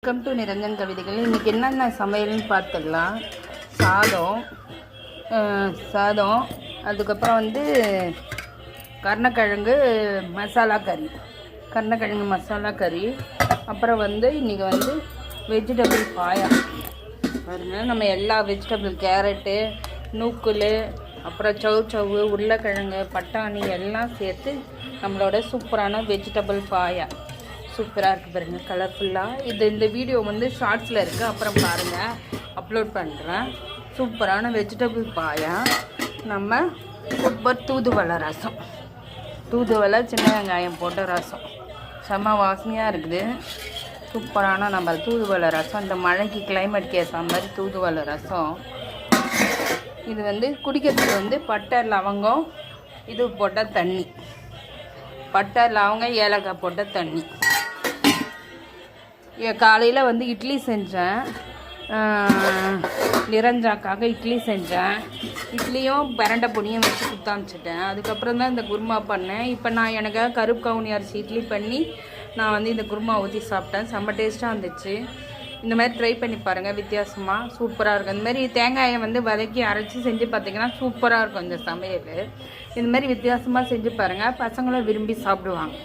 Welcome to Niranjan கவிதைகள். இன்றைக்கி என்னென்ன சமையல்னு பார்த்துடலாம். சாதம் அதுக்கப்புறம் கருணக்கிழங்கு மசாலா கறி அப்புறம் இன்றைக்கி வெஜிடபிள் பாயா பாருங்க. நம்ம எல்லா வெஜிடபிள் கேரட்டு, நூக்குல், அப்புறம் சவு உருளைக்கிழங்கு, பட்டாணி எல்லாம் சேர்த்து நம்மளோட சூப்பரான வெஜிடபிள் பாயா சூப்பராக இருக்குது பாருங்கள், கலர்ஃபுல்லாக. இந்த வீடியோ ஷார்ட்ஸில் இருக்குது, அப்புறம் பாருங்கள், அப்லோட் பண்ணுறேன். சூப்பரான வெஜிடபிள் பாயா. நம்ம சூப்பர் தூதுவளை சின்ன வெங்காயம் போட்ட ரசம் செம்ம வாசனையாக இருக்குது. சூப்பரான நம்ம தூதுவளை ரசம். இந்த மழைக்கு கிளைமேட்க்கு ஏற்ற மாதிரி தூதுவளை ரசம். இது குடிக்கிறதுக்கு பட்டை லவங்கம் இது போட்ட தண்ணி, பட்டை லவங்கம் ஏலக்காய் போட்ட தண்ணி. காலையில் இட்லி செஞ்சேன், நிரஞ்சாக்காக இட்லி செஞ்சேன். இட்லியும் பிரண்டை பொடியும் வச்சு குத்தாமிச்சிட்டேன். அதுக்கப்புறம் தான் இந்த குருமா பண்ணேன். இப்போ நான் எனக்காக கருப்பு கவுனி அரிசி இட்லி பண்ணி நான் இந்த குருமா ஊற்றி சாப்பிட்டேன். செம்ம டேஸ்ட்டாக இருந்துச்சு. இந்த மாதிரி ட்ரை பண்ணி பாருங்கள், வித்தியாசமாக சூப்பராக இருக்கும். இந்த மாதிரி தேங்காயை வதக்கி அரைச்சி செஞ்சு பார்த்திங்கன்னா சூப்பராக இருக்கும் இந்த சமையல். இந்த மாதிரி வித்தியாசமாக செஞ்சு பாருங்கள், பசங்களும் விரும்பி சாப்பிடுவாங்க.